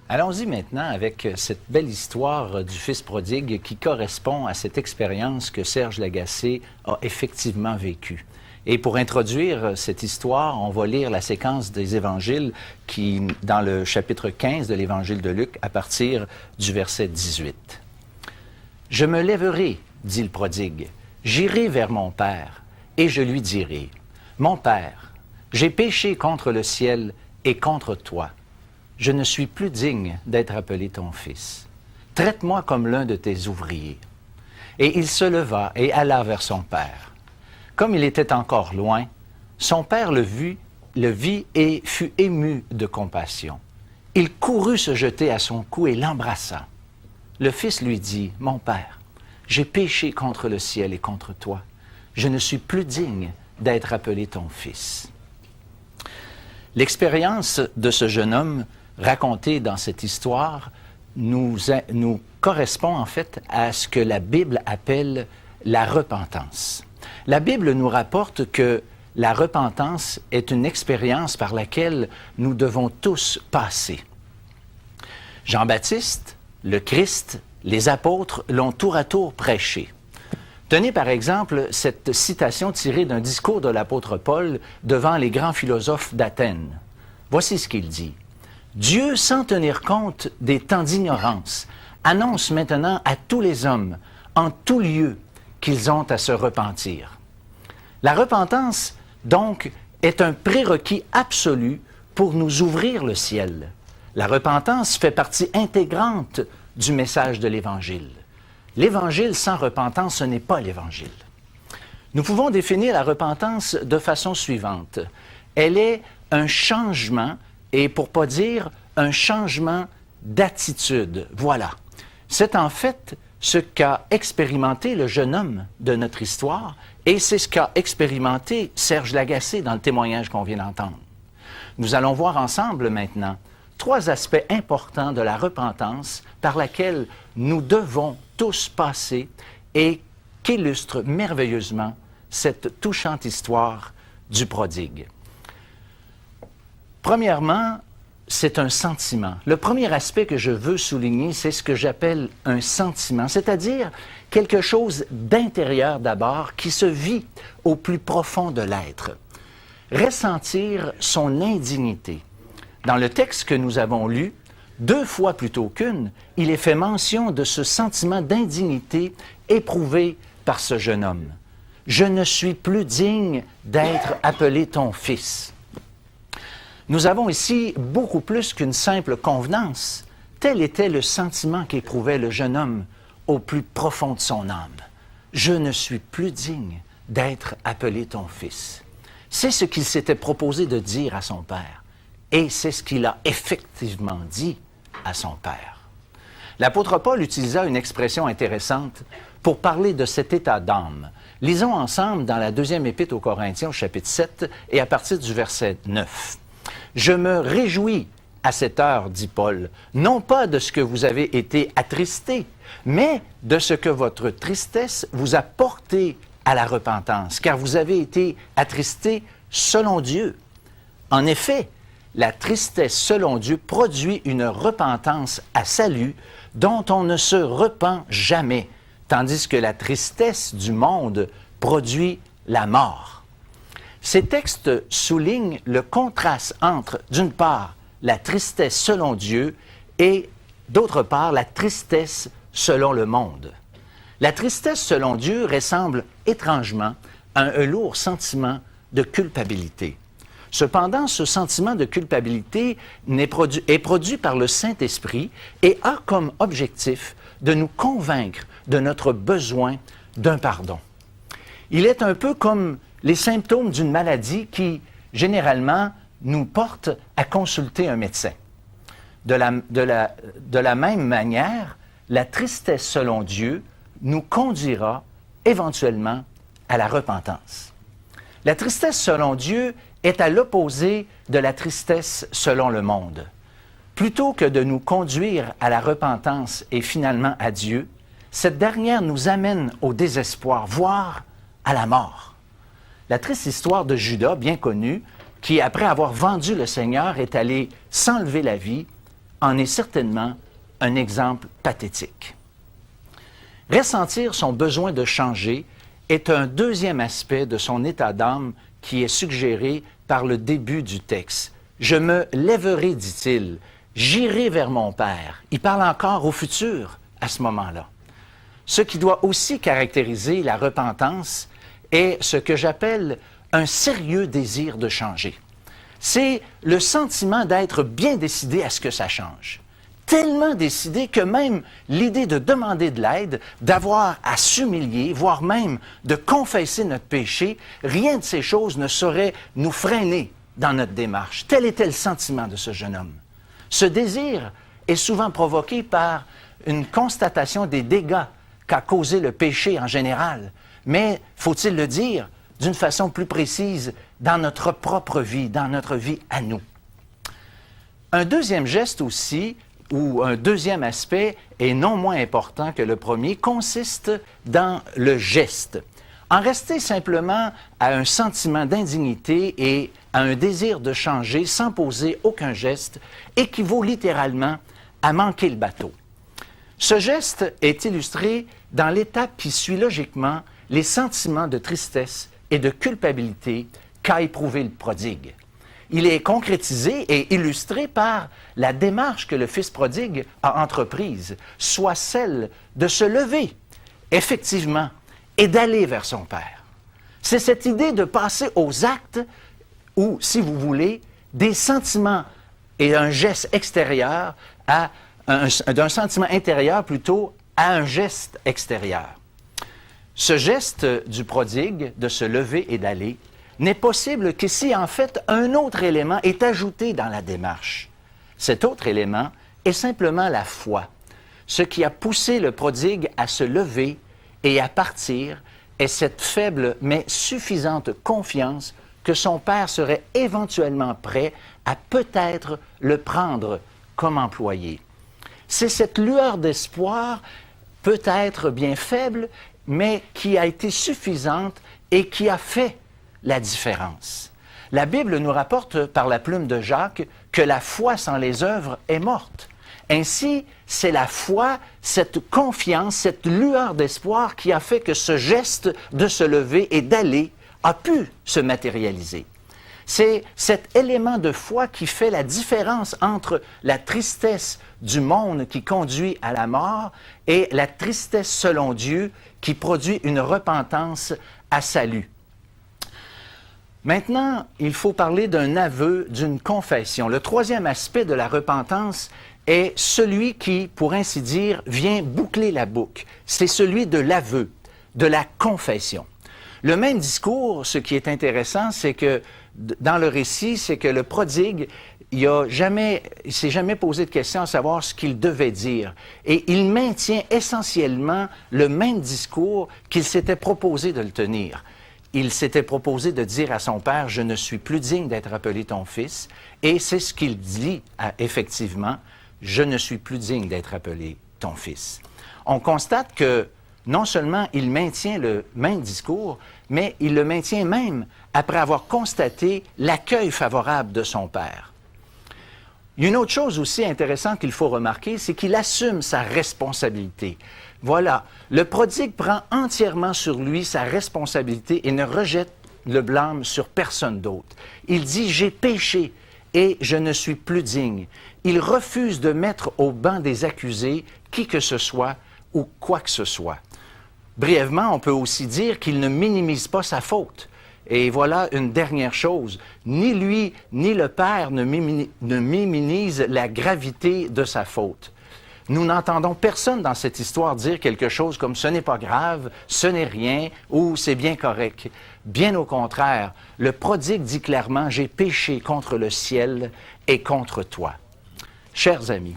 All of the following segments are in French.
Allons-y maintenant avec cette belle histoire du Fils prodigue qui correspond à cette expérience que Serge Lagacé a effectivement vécue. Et pour introduire cette histoire, on va lire la séquence des évangiles qui, dans le chapitre 15 de l'évangile de Luc, à partir du verset 18. « Je me lèverai, dit le prodigue, j'irai vers mon Père, et je lui dirai, « Mon Père, j'ai péché contre le ciel et contre toi. Je ne suis plus digne d'être appelé ton fils. Traite-moi comme l'un de tes ouvriers. » Et il se leva et alla vers son père. Comme il était encore loin, son père le vit et fut ému de compassion. Il courut se jeter à son cou et l'embrassa. Le fils lui dit, « Mon père, j'ai péché contre le ciel et contre toi. Je ne suis plus digne d'être appelé ton fils. » L'expérience de ce jeune homme raconté dans cette histoire nous correspond en fait à ce que la Bible appelle la repentance. La Bible nous rapporte que la repentance est une expérience par laquelle nous devons tous passer. Jean-Baptiste, le Christ, les apôtres l'ont tour à tour prêché. Tenez par exemple cette citation tirée d'un discours de l'apôtre Paul devant les grands philosophes d'Athènes. Voici ce qu'il dit. Dieu, sans tenir compte des temps d'ignorance, annonce maintenant à tous les hommes, en tout lieu, qu'ils ont à se repentir. La repentance, donc, est un prérequis absolu pour nous ouvrir le ciel. La repentance fait partie intégrante du message de l'Évangile. L'Évangile sans repentance, ce n'est pas l'Évangile. Nous pouvons définir la repentance de façon suivante. Elle est un changement, et pour pas dire un changement d'attitude. Voilà. C'est en fait ce qu'a expérimenté le jeune homme de notre histoire, et c'est ce qu'a expérimenté Serge Lagacé dans le témoignage qu'on vient d'entendre. Nous allons voir ensemble maintenant 3 aspects importants de la repentance par laquelle nous devons tous passer et qu'illustre merveilleusement cette touchante histoire du prodigue. Premièrement, c'est un sentiment. Le premier aspect que je veux souligner, c'est ce que j'appelle un sentiment, c'est-à-dire quelque chose d'intérieur d'abord qui se vit au plus profond de l'être. Ressentir son indignité. Dans le texte que nous avons lu, 2 fois plutôt qu'une, il est fait mention de ce sentiment d'indignité éprouvé par ce jeune homme. « Je ne suis plus digne d'être appelé ton fils. » Nous avons ici beaucoup plus qu'une simple convenance. Tel était le sentiment qu'éprouvait le jeune homme au plus profond de son âme. « Je ne suis plus digne d'être appelé ton fils. » C'est ce qu'il s'était proposé de dire à son père. Et c'est ce qu'il a effectivement dit à son père. L'apôtre Paul utilisa une expression intéressante pour parler de cet état d'âme. Lisons ensemble dans la 2e épître aux Corinthiens, au chapitre 7, et à partir du verset 9. « Je me réjouis à cette heure, dit Paul, non pas de ce que vous avez été attristés, mais de ce que votre tristesse vous a porté à la repentance, car vous avez été attristés selon Dieu. En effet, la tristesse selon Dieu produit une repentance à salut dont on ne se repent jamais, tandis que la tristesse du monde produit la mort. » Ces textes soulignent le contraste entre, d'une part, la tristesse selon Dieu et, d'autre part, la tristesse selon le monde. La tristesse selon Dieu ressemble étrangement à un lourd sentiment de culpabilité. Cependant, ce sentiment de culpabilité est produit par le Saint-Esprit et a comme objectif de nous convaincre de notre besoin d'un pardon. Il est un peu comme les symptômes d'une maladie qui, généralement, nous portent à consulter un médecin. De la même manière, la tristesse selon Dieu nous conduira éventuellement à la repentance. La tristesse selon Dieu est à l'opposé de la tristesse selon le monde. Plutôt que de nous conduire à la repentance et finalement à Dieu, cette dernière nous amène au désespoir, voire à la mort. La triste histoire de Judas, bien connue, qui, après avoir vendu le Seigneur, est allé s'enlever la vie, en est certainement un exemple pathétique. Ressentir son besoin de changer est un deuxième aspect de son état d'âme qui est suggéré par le début du texte. « Je me lèverai, dit-il, j'irai vers mon Père. » Il parle encore au futur à ce moment-là. Ce qui doit aussi caractériser la repentance est ce que j'appelle un sérieux désir de changer. C'est le sentiment d'être bien décidé à ce que ça change. Tellement décidé que même l'idée de demander de l'aide, d'avoir à s'humilier, voire même de confesser notre péché, rien de ces choses ne saurait nous freiner dans notre démarche. Tel était le sentiment de ce jeune homme. Ce désir est souvent provoqué par une constatation des dégâts qu'a causé le péché en général, mais, faut-il le dire, d'une façon plus précise, dans notre propre vie, dans notre vie à nous. Un deuxième geste aussi, ou un deuxième aspect, et non moins important que le premier, consiste dans le geste. En rester simplement à un sentiment d'indignité et à un désir de changer sans poser aucun geste équivaut littéralement à manquer le bateau. Ce geste est illustré dans l'étape qui suit logiquement les sentiments de tristesse et de culpabilité qu'a éprouvé le prodigue. Il est concrétisé et illustré par la démarche que le fils prodigue a entreprise, soit celle de se lever, effectivement, et d'aller vers son Père. C'est cette idée de passer aux actes ou, si vous voulez, des sentiments et un geste extérieur d'un sentiment intérieur plutôt à un geste extérieur. Ce geste du prodigue, de se lever et d'aller, n'est possible que si, en fait, un autre élément est ajouté dans la démarche. Cet autre élément est simplement la foi. Ce qui a poussé le prodigue à se lever et à partir est cette faible mais suffisante confiance que son père serait éventuellement prêt à peut-être le prendre comme employé. C'est cette lueur d'espoir, peut-être bien faible, mais qui a été suffisante et qui a fait la différence. La Bible nous rapporte par la plume de Jacques que la foi sans les œuvres est morte. Ainsi, c'est la foi, cette confiance, cette lueur d'espoir qui a fait que ce geste de se lever et d'aller a pu se matérialiser. C'est cet élément de foi qui fait la différence entre la tristesse du monde qui conduit à la mort et la tristesse selon Dieu qui produit une repentance à salut. Maintenant, il faut parler d'un aveu, d'une confession. Le troisième aspect de la repentance est celui qui, pour ainsi dire, vient boucler la boucle. C'est celui de l'aveu, de la confession. Le même discours, ce qui est intéressant, c'est que dans le récit, c'est que le prodigue, il s'est jamais posé de question à savoir ce qu'il devait dire. Et il maintient essentiellement le même discours qu'il s'était proposé de le tenir. Il s'était proposé de dire à son père, « Je ne suis plus digne d'être appelé ton fils. » Et c'est ce qu'il dit effectivement, « Je ne suis plus digne d'être appelé ton fils. » On constate que non seulement il maintient le même discours, mais il le maintient même après avoir constaté l'accueil favorable de son père. Une autre chose aussi intéressante qu'il faut remarquer, c'est qu'il assume sa responsabilité. Voilà, le prodigue prend entièrement sur lui sa responsabilité et ne rejette le blâme sur personne d'autre. Il dit « J'ai péché et je ne suis plus digne ». Il refuse de mettre au banc des accusés qui que ce soit ou quoi que ce soit. Brièvement, on peut aussi dire qu'il ne minimise pas sa faute. Et voilà une dernière chose, ni lui ni le Père ne minimisent la gravité de sa faute. Nous n'entendons personne dans cette histoire dire quelque chose comme « ce n'est pas grave, ce n'est rien » ou « c'est bien correct ». Bien au contraire, le prodigue dit clairement « j'ai péché contre le ciel et contre toi ». Chers amis,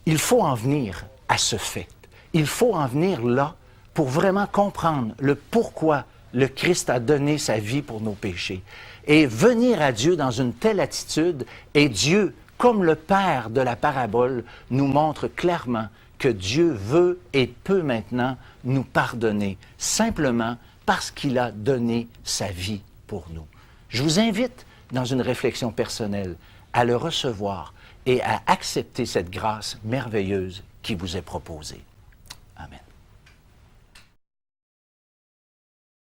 il faut en venir à ce fait. Il faut en venir là pour vraiment comprendre le pourquoi le Christ a donné sa vie pour nos péchés. Et venir à Dieu dans une telle attitude, et Dieu, comme le Père de la parabole, nous montre clairement que Dieu veut et peut maintenant nous pardonner, simplement parce qu'il a donné sa vie pour nous. Je vous invite, dans une réflexion personnelle, à le recevoir et à accepter cette grâce merveilleuse qui vous est proposée. Amen.